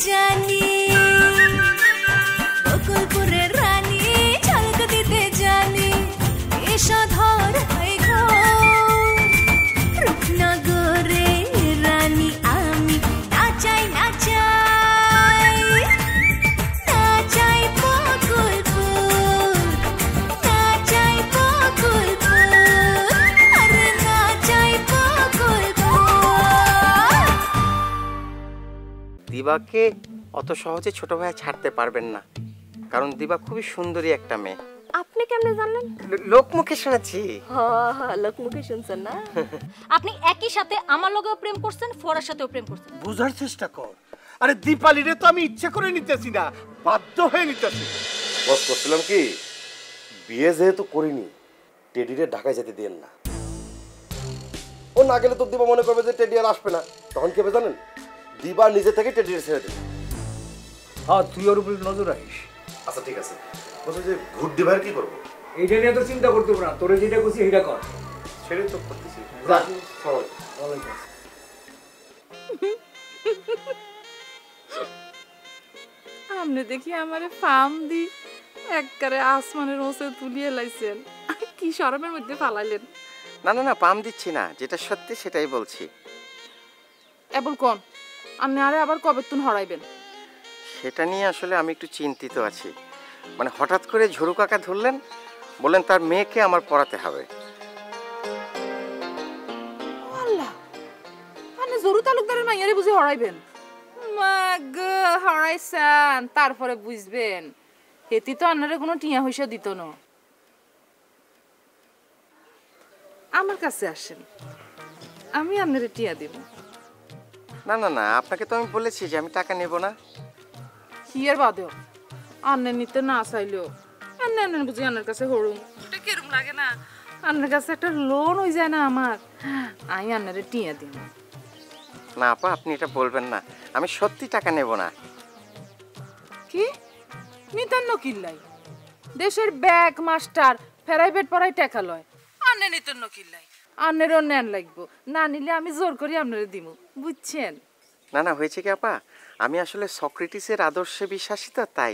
জানি বকুলপুরের রানী ঝলক দিতে জানি এসো ধর হয়ে গো রূপনগরে রানী আমি নাচাই নাচাই নাচাই বকুলপুর নাচাই বকুলপুর আরে নাচাই বকুলপুর। দিবাকে অত সহজে ছোট ভাই ছাড়তে পারবেন না, কারণ দিবা খুবই সুন্দরী একটা মেয়ে। আপনি কেমনে জানলেন? লোকমুখে শুনেছি। হ্যাঁ লোকমুখে শুনছেন না? আপনি একই সাথে আমার লগেও প্রেম করছেন, ফরার সাথেও প্রেম করছেন। বুঝার চেষ্টা কর। আরে দীপালিরে তো আমি ইচ্ছা করে নিতেছি না, বাধ্য হয়ে নিতেছি। বস করছিলাম কি, বিয়ে যেহেতু করিনি, টেডিরে ঢাকায় যেতে দেন না। ও না গেলে তো দিবা মনে করবে যে টেডি আর আসবে না, তখন কি হবে জানেন? দিবা নিজে থেকে টেডিরে ছেড়ে দেবে। হ্যাঁ তুই ওর উপরে নজর রাখিস। আচ্ছা ঠিক আছে, বলছো যে ঘুর দিবার কি করবো? এইটা নিয়ে তো চিন্তা করতে পারো না, তোরে যেটা করছি সেইটা কর। ছেড়ে চোখ করতেছি। আমনে দেখি আমারে ফার্ম দি একবারে আসমানের ওসে তুলিয়ে লাইছেন, কি শরমের মধ্যে ফালাইলেন। না না না, পাম দিচ্ছি না, যেটা সত্যি সেটাই বলছি। এবল কোন আপনি আরে আবার কবে তুন হরাইবেন? সেটা নিয়ে আসলে আমি একটু চিন্তিত আছি। মানে হঠাৎ করে ঝুরু কাকা ধরলেন, বললেন তার মেয়েকে আমার পড়াতে হবে। আল্লাহ, আপনি জরু তালুকদারের মাইয়ারে বুঝি হরাইবেন? মাগ হরাইছেন, তারপরে বুঝবেন হেতি তো আপনারে কোনো টিয়া হইসা দিত না। আমার কাছে আসেন, আমি আপনারে টিয়া দিব। না না না, আপনাকে তো আমি বলেছি যে আমি টাকা নেব না। হিয়ার বাদেও আন্নে নিতে না চাইলেও আন্নে বুঝি আন্নের কাছে হরুম, এটা কেরম লাগে না? আন্নের কাছে একটা লোন হয়ে যায় না আমার, আমি আন্নারে টিয়া দিব। না আপা, আপনি এটা বলবেন না, আমি সত্যি টাকা নেব না। কি নিতেন নকিল্লাই? দেশের ব্যাগ মাস্টার প্রাইভেট পড়াই টাকা লয়, আন্নে নিতেন নকিল্লাই? আন্নেরও নেন লাগবো, না নিলে আমি জোর করি আপনারে দিব, বুঝছেন? না না, হয়েছে কি আপা, আমি আসলে সক্রেটিসের আদর্শে বিশ্বাসী তো, তাই।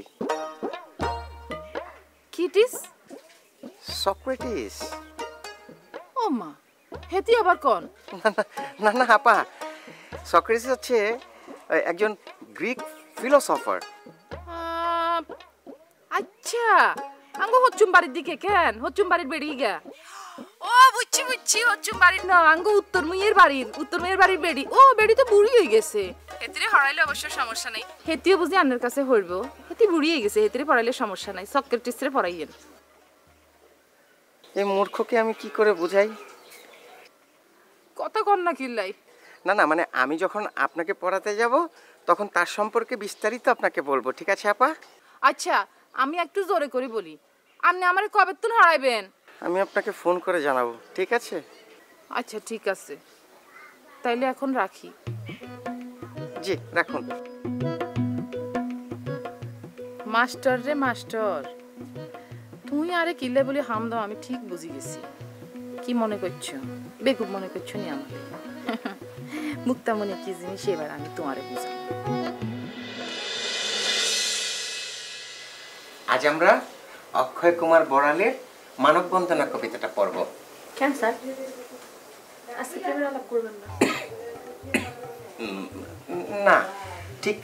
কিটিস? সক্রেটিস? ও মা, হেতি আবার কোন? না না আপা, সক্রেটিস হচ্ছে একজন গ্রিক ফিলোসফার। আচ্ছা, আঙ্গো হচ্চুম বাড়ির দিকে কেন? হচ্চুম বাড়ির বেড়ি গা? ও বুঝছি বুঝছি, হচ্চুম বাড়ির না, আঙ্গো উত্তর মুইয়ের বাড়ির বেড়ি। ও বেড়ি তো বুড়ি হয়ে গেছে, হেতিরে হরাইলে অবশ্য সমস্যা নাই। হেতিও বুঝি আন্নের কাছে হইব, হেতি বুড়ি হয়ে গেছে, হেতিরে পড়াইলে সমস্যা নাই, সক্রেটিসরে পড়াইয়েন। এই মূর্খকে আমি কি করে বুঝাই? কথা কন না কিল্লাই? না না, মানে আমি যখন আপনাকে পড়াতে যাব তখন তার সম্পর্কে বিস্তারিত আপনাকে বলবো, ঠিক আছে আপা? আচ্ছা, আমি একটু জোরে করে বলি, আপনি আমারে কবে তুন হারাইবেন? আমি আপনাকে ফোন করে জানাবো, ঠিক আছে? আচ্ছা ঠিক আছে, তাইলে এখন রাখি। জি রাখুন। মাস্টার রে মাস্টার, তুই আরে কিল্লে বলি হাম দাও, আমি ঠিক বুঝি গেছি। কি মনে করছো? বেকুব মনে করছো নি আমাকে? মুক্তা মনে কি জিনিস এবার আমি তোমারে বুঝাবো। আজ আমরা অক্ষয় কুমার বড়ালের মানববন্ধনা কবিতাটা পড়ব। কেন স্যার আজকে প্রেমের আলাপ করবেন না? না, ঠিক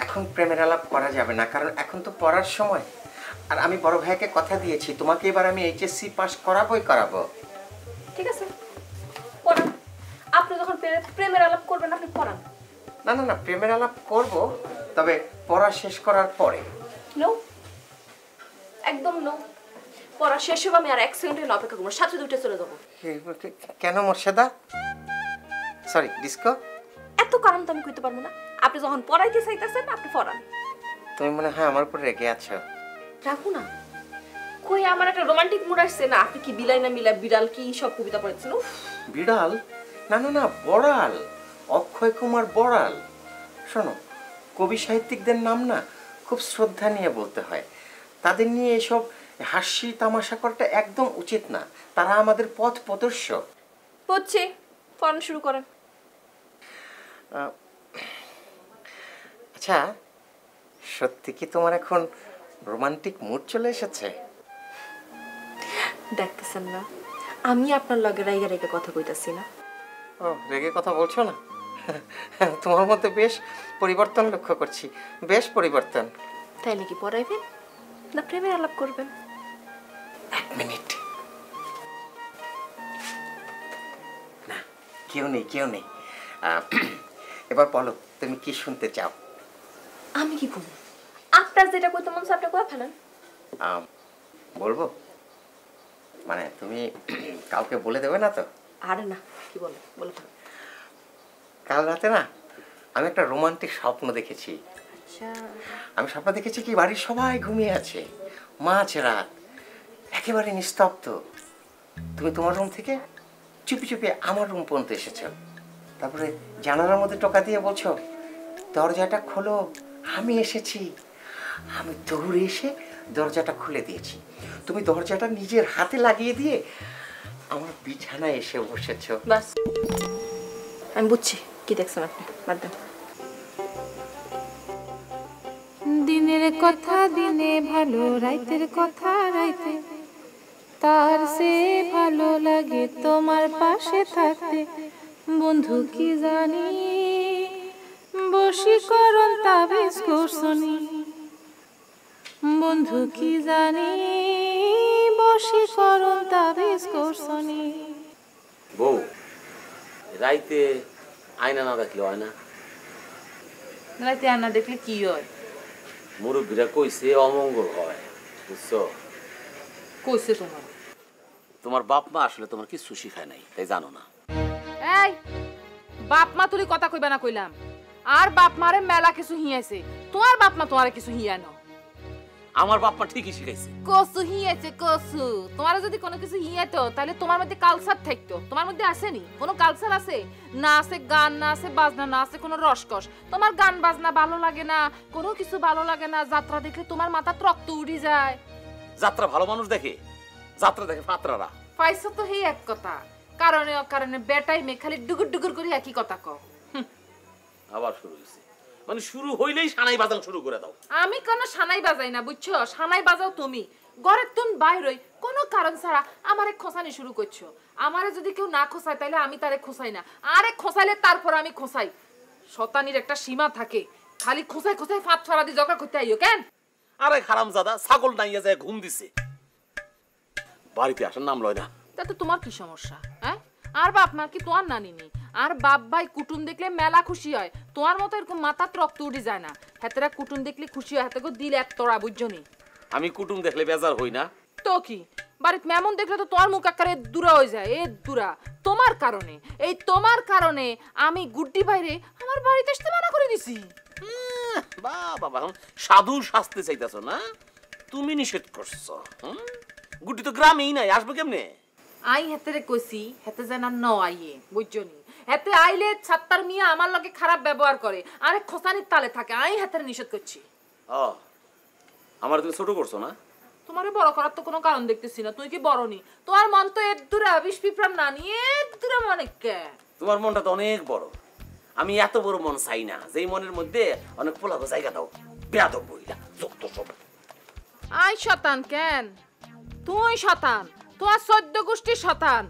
এখন প্রেমের আলাপ করা যাবে না, কারণ এখন তো পড়ার সময়। আর আমি বড় ভাইকে কথা দিয়েছি, তোমাকে এবার আমি এইচএসসি পাস করাবোই করাবো। ঠিক আছে, পড়ান। আপনি যখন প্রেমের আলাপ করবেন আপনি পড়ান। না না না, প্রেমের আলাপ করব, তবে পড়া শেষ করার পরে। নো, একদম নো। পড়া শেষ হবে, আমি আর এক সেকেন্ডের অপেক্ষা করবো, সাথে দুটো চলে যাবো। কেন মোর্শেদা? Sorry, disco. এত কারণ তো আমি কইতে পারবো না। আপনি যখন পড়াইতে চাইতেছেন আপনি পড়ান। তুমি মনে হয় আমার উপর রেগে আছো। রাখো না, কই আমার একটা রোমান্টিক মুড আসছে না। আপনি কি বিলাই না মিলা বিড়াল কি সব কবিতা পড়েছেন? বিড়াল? না না না, বড়াল, অক্ষয় কুমার বড়াল। শোনো, কবি সাহিত্যিকদের নাম না খুব শ্রদ্ধা নিয়ে বলতে হয়, তাদের নিয়ে এসব হাসি তামাশা করাটা একদম উচিত না, তারা আমাদের পথ প্রদর্শক। বুঝছি, পড়ানো শুরু করেন। আচ্ছা, সত্যি কি তোমার এখন রোমান্টিক মুড চলে এসেছে? দেখতেছেন না আমি আপনার লগে রাইগা রাইগা কথা কইতাছি না? ও, রেগে কথা বলছো না? তোমার মধ্যে বেশ পরিবর্তন লক্ষ্য করছি, বেশ পরিবর্তন। তাই নাকি পড়াইবেন না প্রেমের আলাপ করবেন? এক মিনিট। না, কেউ নেই, কেউ নেই। এবার বলো তুমি কি শুনতে চাও? আমি কি করব? আপনার যেটা কইতে মন চায় আপনি কই ফেলেন। বলবো মানে তুমি কাউকে বলে দেবে না তো? আরে না, কি বলে বলে ফেলেন। কাল রাতে না আমি একটা রোমান্টিক স্বপ্ন দেখেছি। আচ্ছা, আমি স্বপ্ন দেখেছি কি বাড়ির সবাই ঘুমিয়ে আছে, মাঝ রাত, একেবারে নিস্তব্ধ। তুমি তোমার রুম থেকে চুপি চুপি আমার রুম পর্যন্ত এসেছো, তারপরে জানালার মধ্যে টোকা দিয়ে বলছো দরজাটা খোলো, আমি এসেছি। আমি দৌড়ে এসে দরজাটা খুলে দিয়েছি। তুমি দরজাটা নিজের হাতে লাগিয়ে দিয়ে আমার বিছানায় এসে বসেছো। বাস আমি বুঝছি কি দেখছেন আপনি, বাদ দেন। দিনের কথা দিনে ভালো, রাইতের কথা রাইতে, তার সে ভালো লাগে তোমার পাশে থাকতে। বন্ধু কি জানি বশীকরণ তাবিজ করছনি, বন্ধু কি জানি বশীকরণ তাবিজ করছনি। বউ, রাইতে আয়না না দেখলে হয় না? রাইতে আয়না দেখলে কি হয়? মুরব্বীরা কইছে অমঙ্গল হয়, বুঝছো? কইছে তোমার? তোমার বাপ মা আসলে তোমার কিছু শিখায় নাই, তাই জানো না। এই বাপ মা তুই কথা কইবা না কইলাম? আর বাপ মারে মেলা কিছু হিয়াইছে, তোমার বাপ মা তোমারে কিছু হিয়ানো? আমার বাপ মা ঠিকই শিখাইছে। কসু হিয়াইছে কসু। তোমার যদি কোনো কিছু হিয়াইতো তাহলে তোমার মধ্যে কালচার থাকতো। তোমার মধ্যে আসেনি কোনো কালচার? আছে না? আছে গান, না আছে বাজনা, না আছে কোনো রসকস। তোমার গান বাজনা ভালো লাগে না, কোনো কিছু ভালো লাগে না, যাত্রা দেখলে তোমার মাথা রক্ত উড়ি যায়। যাত্রা ভালো মানুষ দেখে, যাত্রা দেখে ফাতরারা। পাইছো তো সেই এক কথা, কারণে অকারণে বেটাই মে খালি ডুগুর ডুগুর করে একই কথা কও। আবার শুরু হইছে, মানে শুরু হইলেই সানাই বাজানো শুরু করে দাও। আমি কোনো সানাই বাজাই না, বুঝছো? সানাই বাজাও তুমি। ঘরের তুন বাইরই কোনো কারণ ছাড়া আমারে খোসানি শুরু করছো। আমারে যদি কেউ না খোসায় তাহলে আমি তারে খোসাই না, আরে খোসাইলে তারপর আমি খোসাই। শতানির একটা সীমা থাকে, খালি খোসাই খোসাই ফাঁদ ছড়া দিয়ে ঝগড়া করতে আইও কেন? আরে হারামজাদা, ছাগল নাইয়া যায় ঘুম দিছে, বাড়িতে আসার নাম লয় না। তাতে তোমার কি সমস্যা? হ্যাঁ, আর বাপ মা কি তোমার নানি নি? আর বাপ ভাই কুটুম দেখলে মেলা খুশি হয়, তোমার মতো এরকম মাথাত রক্ত উঠে যায় না। হেতেরা কুটুম দেখলে খুশি হয়, হেতে দিল এক তোড়া, বুঝছো নি? আমি কুটুম দেখলে বেজার হই না তো কি? বাড়িতে মেমন দেখলে তো তোমার মুখ আকারে দূরা হয়ে যায়। এ দূরা তোমার কারণে, এই তোমার কারণে আমি গুড্ডি বাইরে আমার বাড়িতে আসতে মানা করে দিছি। বাবা, এখন সাধু শাস্তে চাইতেছো না? তুমি নিষেধ করছো। গুড্ডি তো গ্রামেই নাই, আসবে কেমনে? আই হেতেরে কইছি হেতে যেন ন আইয়ে, বুঝছো নি? হেতে আইলে ছাত্তার মিয়া আমার লগে খারাপ ব্যবহার করে, আরে খোসানির তালে থাকে। আই হেতেরে নিষেধ করছি। ও, আমার তুমি ছোট করছো না? তোমারে বড় করার তো কোনো কারণ দেখতেছি না। তুই কি বড় নি? তোমার মন তো এর দূরে, বিষ পিঁপড়ার নানি এর দূরে মনে কে? তোমার মনটা তো অনেক বড়। আমি এত বড় মন চাই না, যেই মনের মধ্যে অনেক পোলাগো জায়গা দাও। বেয়াদব বইলা যত সব। আই শতান কেন? তুই শতান, তোমার 14 গোষ্ঠী শতান।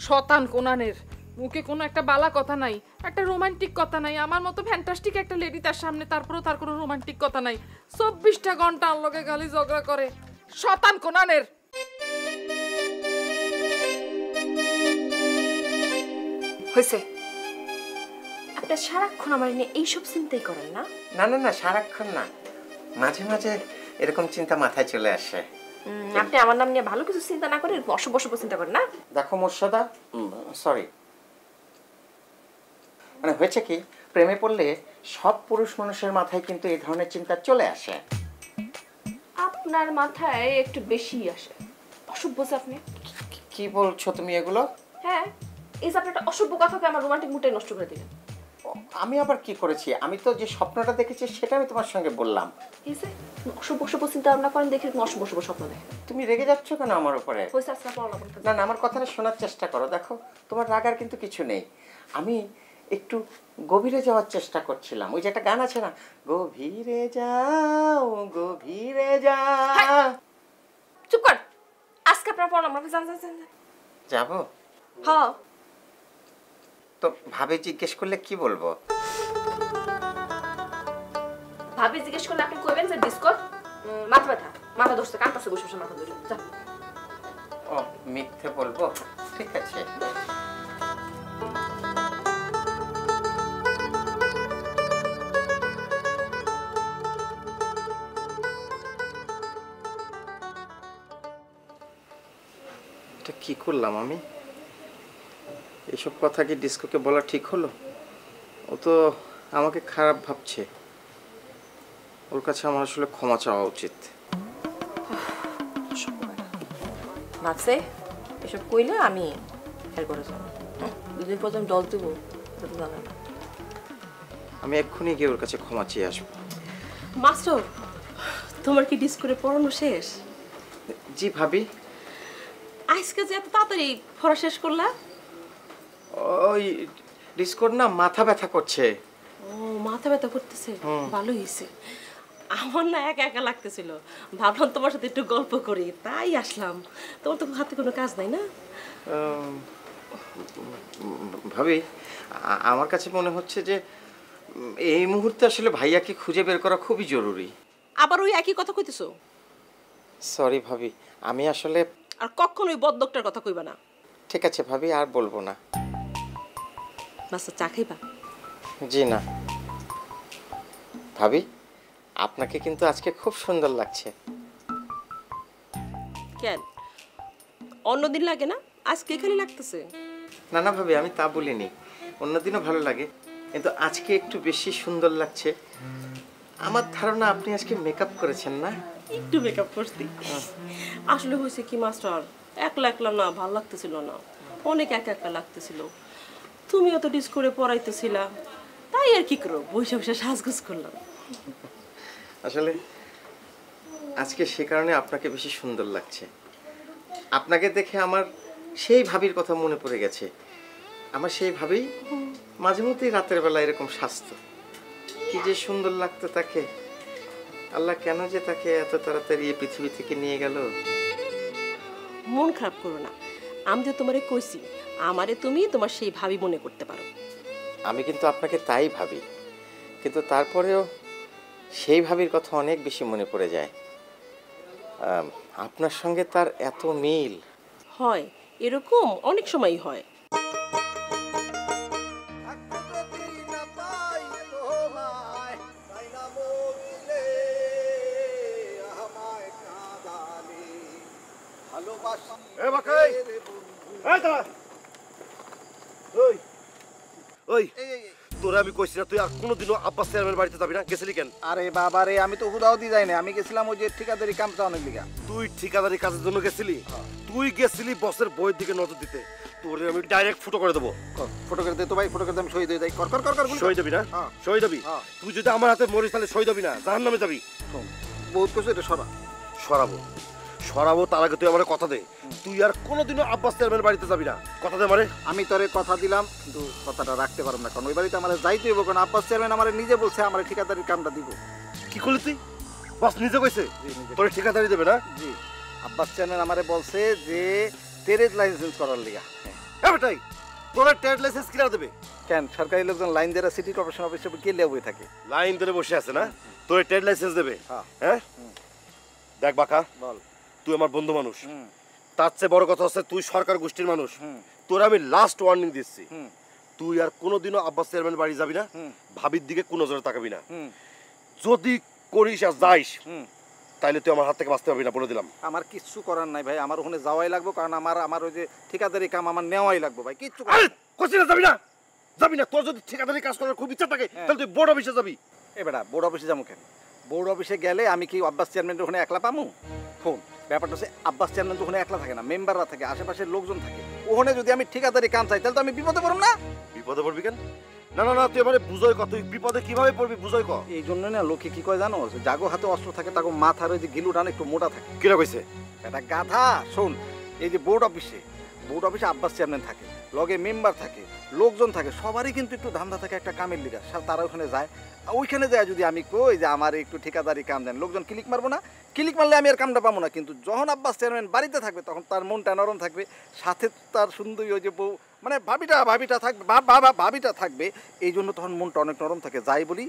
শতান কোনানের মুখে কোনো একটা বালা কথা নাই, একটা রোমান্টিক কথা নাই। আমার মতো ফ্যান্টাস্টিক একটা লেডি তার সামনে, তারপরেও তার কোনো রোমান্টিক কথা নাই। 24টা ঘন্টা আমার লগে গালি ঝগড়া করে। শতান কোনানের। হয়েছে, আপনার সারাক্ষণ আমার নিয়ে এইসব চিন্তাই করেন না? না না না, সারাক্ষণ না, মাঝে মাঝে এরকম চিন্তা মাথায় চলে আসে। আপনি আমার নাম নিয়ে ভালো কিছু চিন্তা না করে অশুভ অশুভ চিন্তা করেন না? দেখো মোর্শেদা, সরি, মানে হয়েছে কি, প্রেমে পড়লে সব পুরুষ মানুষের মাথায় কিন্তু এই ধরনের চিন্তা চলে আসে। আপনার মাথায় একটু বেশি আসে। অসভ্য যে আপনি। কি বলছো তুমি এগুলো? হ্যাঁ, এই যে আপনি একটা অসভ্য কথাকে আমার রোমান্টিক মুডটাই নষ্ট করে দিলেন। আমি আবার কি করেছি? আমি তো যে স্বপ্নটা দেখেছি সেটা আমি তোমার সঙ্গে বললাম। এই যে অসভ্য অশুভ চিন্তা ভাবনা করেন দেখে অশুভ অশুভ স্বপ্ন দেখেন। তুমি রেগে যাচ্ছ কেন আমার উপরে? হয়েছে, আজকে পড়ালাম না না, আমার কথাটা শোনার চেষ্টা করো। দেখো, তোমার রাগার কিন্তু কিছু নেই। আমি একটু গভীরে যাওয়ার চেষ্টা করছিলাম। ওই যে একটা গান আছে না, গভীরে যাও গভীরে যাও। চুপ কর, আজকে আপনার পড়ানো আমরা জান জান জান যাব? হ্যাঁ। তো ভাবে জিজ্ঞেস করলে কি বলবো? ভাবি জিজ্ঞেস করলে আপনি কইবেন যে ডিসকর মাথা ব্যথা, মাথা ধরছে, কাঁপতেছে, বসে বসে মাথা ধরে যা। ও মিথ্যে বলবো? ঠিক আছে। এটা কি করলাম আমি? এসব কথা কি ডিস্কোকে বলা ঠিক হলো? ও তো আমাকে খারাপ ভাবছে। ওর কাছে আমার আসলে ক্ষমা চাওয়া উচিত। ভাবছে এসব কইলে আমি হের করে যাবো, দুদিন পর আমি ডল দেবো, জানেন না। আমি এক্ষুনি গিয়ে ওর কাছে ক্ষমা চেয়ে আসবো। মাস্টার, তোমার কি ডিসকোরে পড়ানো শেষ? জি ভাবি। আজকে যে এত তাড়াতাড়ি পড়া শেষ করলা? ওই ডিসকোর না মাথা ব্যথা করছে। ও মাথা ব্যথা করতেছে, ভালো হয়েছে। আমার না একা একা লাগতেছিল, ভাবলাম তোমার সাথে একটু গল্প করি, তাই আসলাম। তোমার তো হাতে কোনো কাজ নাই না? ভাবি, আমার কাছে মনে হচ্ছে যে এই মুহূর্তে আসলে ভাইয়াকে খুঁজে বের করা খুবই জরুরি। আবার ওই একই কথা কইতেছো? সরি ভাবি, আমি আসলে। আর কখনো ওই বদলোকটার কথা কইবা না। ঠিক আছে ভাবি, আর বলবো না। মাস্টার চা খাইবা? জি না ভাবি, আপনাকে কিন্তু আজকে খুব সুন্দর লাগছে। কেন, অন্যদিন লাগে না? আজকে খালি লাগতেছে? না না ভাবি, আমি তা বলিনি, অন্যদিনও ভালো লাগে, কিন্তু আজকে একটু বেশি সুন্দর লাগছে। আমার ধারণা আপনি আজকে মেকআপ করেছেন না? একটু মেকআপ করছি। আসলে হয়েছে কি মাস্টার, একলা একলা না ভালো লাগতেছিল না, অনেক একা একা লাগতেছিল। তুমিও তো ডিস করে পড়াইতেছিলা, তাই আর কি করো, বসে বসে সাজগোজ করলাম। আসলে আজকে সে কারণে আপনাকে বেশি সুন্দর লাগছে। আপনাকে দেখে আমার সেই ভাবির কথা মনে পড়ে গেছে। আমার সেই ভাবি মাঝে মধ্যেই রাতের বেলা এরকম স্বাস্থ্য, কি যে সুন্দর লাগতো তাকে। আল্লাহ কেন যে তাকে এত তাড়াতাড়ি এই পৃথিবী থেকে নিয়ে গেল। মন খারাপ করো না, আমি তো তোমারে কইছি আমারে তুমি তোমার সেই ভাবি মনে করতে পারো। আমি কিন্তু আপনাকে তাই ভাবি, কিন্তু তারপরেও সেই ভাবির কথা অনেক বেশি মনে পড়ে যায়। আপনার সঙ্গে তার এত মিল। হয়, এরকম অনেক সময়ই হয়। তোরা আমি কইছি না তুই আর কোনোদিনও আব্বাস চেয়ারম্যানের বাড়িতে যাবি না, গেছিলি কেন? আরে বাবা রে, আমি তো হুদাও দি যাই না, আমি গেছিলাম ওই যে ঠিকাদারি কামটা অনেক লিগা। তুই ঠিকাদারি কাজের জন্য গেছিলি? তুই গেছিলি বসের বইয়ের দিকে নজর দিতে। তোরে আমি ডাইরেক্ট ফুটো করে দেবো। ফটো করে দে তো ভাই, ফটো করে দে, আমি সই দিয়ে যাই। কর কর কর কর, সই দেবি না? সই দেবি? তুই যদি আমার হাতে মরিস তাহলে সই দেবি না, জাহান্নামে যাবি। বহুত কিছু, এটা সরা সরাবো সরাবো, তার আগে তুই আমার কথা দে, তুই আর কোনোদিনও আব্বাস চেয়ারম্যানের বাড়িতে যাবি না। কথা দে মারে। আমি তোরে কথা দিলাম, কিন্তু কথাটা রাখতে পারব না, কারণ ওই বাড়িতে আমার যাইতে হইব, কারণ আব্বাস চেয়ারম্যান আমার নিজে বলছে আমার ঠিকাদারির কামটা দিব। কি করলি তুই? বস নিজে কইছে তোর ঠিকাদারি দেবে না? জি, আব্বাস চেয়ারম্যান আমারে বলছে যে ট্রেড লাইসেন্স করার লিগা। হ্যাঁ বেটাই, তোর ট্রেড লাইসেন্স কিনা দেবে? কেন, সরকারি লোকজন লাইন দেরা সিটি কর্পোরেশন অফিসে গেলে বই থাকে, লাইন ধরে বসে আছে না, তোর ট্রেড লাইসেন্স দেবে? হ্যাঁ দেখ বাকা, বল, তুই আমার বন্ধু মানুষ, তার চেয়ে বড় কথা হচ্ছে তুই সরকার গোষ্ঠীর মানুষ। তোর আমি লাস্ট ওয়ার্নিং দিচ্ছি, তুই আর কোনোদিনও আব্বাস চেয়ারম্যান বাড়ি যাবি না, ভাবির দিকে কোন নজরে তাকাবি না। যদি করিস আর যাইস তাইলে তুই আমার হাত থেকে বাঁচতে পারবি না, বলে দিলাম। আমার কিচ্ছু করার নাই ভাই, আমার ওখানে যাওয়াই লাগবে, কারণ আমার ওই যে ঠিকাদারি কাম আমার নেওয়াই লাগবে ভাই, কিচ্ছু কইছি না যাবি না, যাবি না। তোর যদি ঠিকাদারি কাজ করার খুব ইচ্ছা থাকে তাহলে তুই বোর্ড অফিসে যাবি। এ বেটা, বোর্ড অফিসে যাবো কেন? বোর্ড অফিসে গেলে আমি কি আব্বাস চেয়ারম্যানের ওখানে একলা পামু? ফোন ব্যাপারটা হচ্ছে, আব্বাস চেয়ারম্যান তো ওখানে একলা থাকে না, মেম্বাররা থাকে, আশেপাশের লোকজন থাকে। ওখানে যদি আমি ঠিকাদারি কাম চাই তাহলে তো আমি বিপদে পড়ব না। বিপদে পড়বি কেন? না না না, তুই এবারে বুঝোই কত, তুই বিপদে কিভাবে পড়বি বুঝোই ক। এই জন্য না লোকে কি কয় জানো, জাগো হাতে অস্ত্র থাকে, তাকে মাথার ওই যে গিলুটান একটু মোটা থাকে। কিরা কইছে? এটা গাধা। শোন, এই যে বোর্ড অফিসে বোর্ড অফিসে আব্বাস চেয়ারম্যান থাকে, লগে মেম্বার থাকে, লোকজন থাকে, সবারই কিন্তু একটু ধান্দা থাকে একটা কামের লিগা। তারা ওখানে যায়, ওইখানে যায় যদি আমি কই যে আমার একটু ঠিকাদারি কাম দেন, লোকজন ক্লিক মারবো না, ক্লিক মারলে আমি আর কামটা পাবো না। কিন্তু যখন আব্বাস চেয়ারম্যান বাড়িতে থাকবে তখন তার মনটা নরম থাকবে, সাথে তার সুন্দরী ওই যে বউ মানে ভাবিটা থাকবে, ভাবিটা থাকবে, এই জন্য তখন মনটা অনেক নরম থাকে। যাই বলি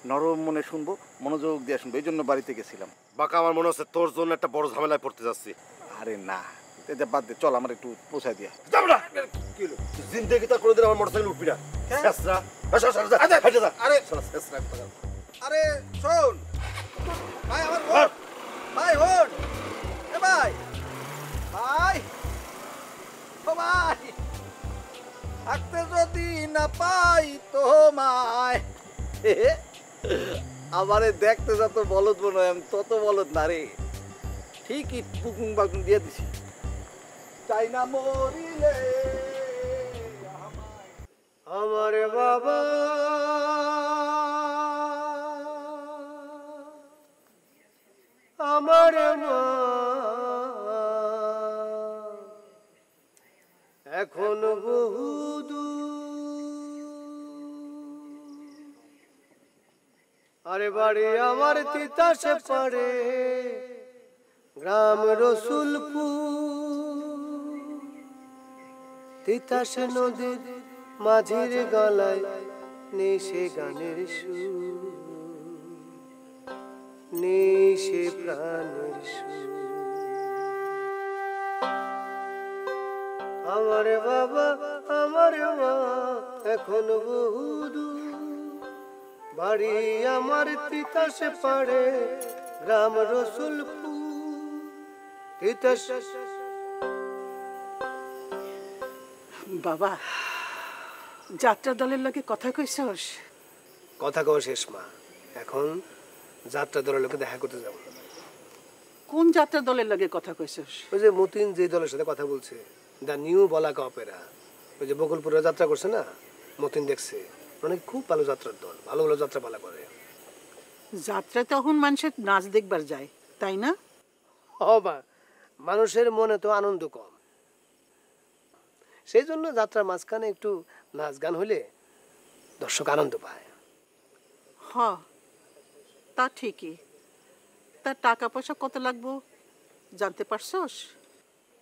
নরম মনে শুনবো, মনোযোগ দিয়ে শুনবো, এই জন্য বাড়িতে গেছিলাম। বাঁকা আমার মনে হচ্ছে তোর জন্য একটা বড় ঝামেলায় পড়তে যাচ্ছি। আরে না, এটা বাদ দে, চল আমার একটু পৌঁছায় দিয়া। জিন্দেগিটা করে দিলে আমার মোটরসাইকেল উঠবি না। আরে আরে শোন ভাই, আমার ভোট ভাই, হন এ ভাই, ভাই ও ভাই, থাকতে যদি না পাই তোমায়, আমারে দেখতে যত বলদ মনে হয় আমি তত বলদ না রে। ঠিকই বুকুং বাকুং দিয়ে দিছি। চাই না মরিলে আমার বাবা আমার মা এখন আরে বাড়ি আমার তিতাসে পারে গ্রাম রসুলপুর, তিতাসে নদীর মাঝির গলায় নেই সে গানের সুর, নেই সে প্রাণের সুর। আমার বাবা আমার মা এখন বহুদূর, বাড়ি আমার তিতাসে পাড়ে গ্রাম রসুলপুর, তিতাস। বাবা যাত্রা দলের লোকে কথা কইছস? কথা কও শেষ মা, এখন যাত্রা দলের লোকে দেখা করতে যাব। কোন যাত্রা দলের লোকে কথা কইছস? ওই যে মতিন যে দলের সাথে কথা বলছে, দ্য নিউ বলাকা অপেরা, ওই যে বকুলপুরে যাত্রা করছে না, মতিন দেখছে, মানে খুব ভালো যাত্রার দল, ভালো ভালো যাত্রা পালা করে। যাত্রা তখন মানুষের নাচ দেখবার যায়, তাই না? হবা, মানুষের মনে তো আনন্দ কম, সেই জন্য যাত্রার মাঝখানে একটু নাচ গান হলে দর্শক আনন্দ পায়। হ তা ঠিকই। তার টাকা পয়সা কত লাগবো জানতে পারছস?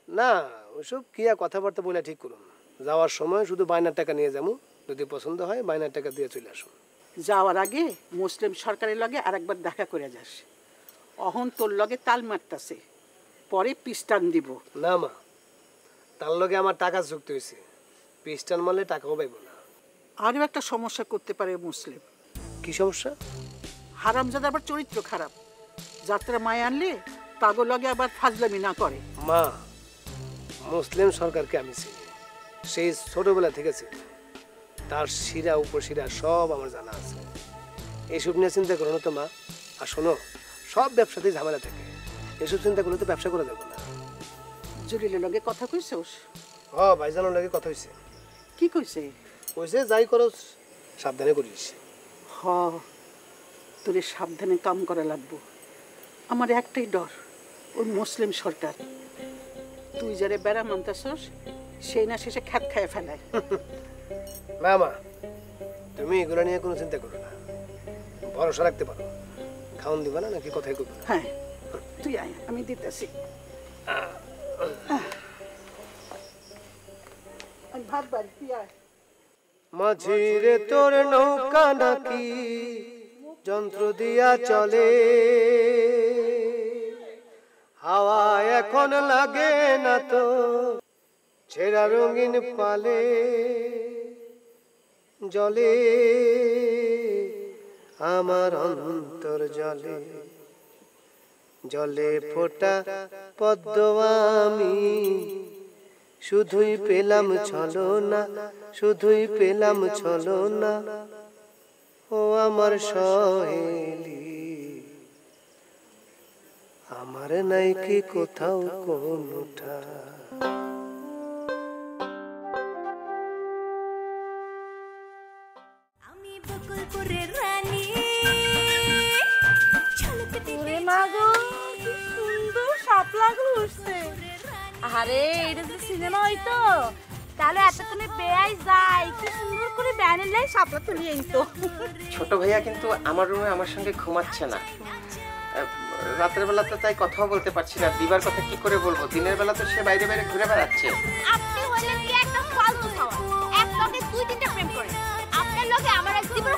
না, ওইসব কি আর কথাবার্তা বলে ঠিক করুন, যাওয়ার সময় শুধু বায়নার টাকা নিয়ে যাবো, যদি পছন্দ হয় বায়নার টাকা দিয়ে চলে আসুন। যাওয়ার আগে মুসলিম সরকারের লগে আরেকবার দেখা করে যাস, অহন তোর লগে তাল মারতাছে, পরে পিস্টান দিব। না মা, তার লগে আমার টাকা যুক্ত হয়েছে, পিস্টান মারলে টাকাও পাইব না। আরও একটা সমস্যা করতে পারে মুসলিম। কি সমস্যা? হারামজাদা আবার চরিত্র খারাপ, যাত্রা মায় আনলে তাগো লগে আবার ফাজলামি না করে। মা, মুসলিম সরকারকে আমি চিনি, সেই ছোটবেলা থেকে চিনি, তার শিরা উপশিরা সব আমার জানা আছে। এইসব নিয়ে চিন্তা করো না তো মা। আর শোনো, সব ব্যবসাতেই ঝামেলা থাকে, এসব চিন্তা করলে তো ব্যবসা করে দেবো না। জলিলের লগে কথা কইছস? হ, ভাইজানোর লাগে কথা হয়েছে। কি কইছে? কইছে যাই করো সাবধানে করিস। হ, তোরে সাবধানে কাম করা লাগবো। আমার একটাই ডর, ওই মুসলিম সরকার, তুই যারে বেড়া মানতেছস সেই না শেষে খ্যাত খায় ফেলায়। না মা, তুমি এগুলো নিয়ে কোনো চিন্তা করো না, ভরসা রাখতে পারো। খাওন দিবা না নাকি কথাই করবো? হ্যাঁ, তুই আয়, আমি দিতেছি। ভাত বাড়ি তুই আয়। মাঝিরে তোর নৌকা নাকি যন্ত্র দিয়া চলে, হাওয়া এখন লাগে না তো ছেঁড়া রঙিন পালে, জলে আমার অন্তর জলে, জলে ফোটা পদ্ম আমি শুধুই পেলাম ছলনা, শুধুই পেলাম ছলনা, ও আমার সহেলি, আমার নাই কি কোথাও কোনটা। আমি বকুলপুরের রানী, ওরে মা গো, কি সুন্দর শাপলা উঠছে। আহারে এটা যদি সিনেমা হইতো তাহলে এতক্ষণে বেয়াই যায় কি সুন্দর করে ব্যানের লাই সাপলা তুলিয়ে আনতো। ছোট ভাইয়া কিন্তু আমার রুমে আমার সঙ্গে ঘুমাচ্ছে না। রাতের বেলা তো তাই কথাও বলতে পারছি না। দিবার কথা কি করে বলবো? দিনের বেলা তো সে বাইরে বাইরে ঘুরে বেড়াচ্ছে। আপনি হইলেন কি একটা ফালতু খাওয়া, এক লগে দুই তিনটা প্রেম করে। আপনার লগে আমার এক জীবন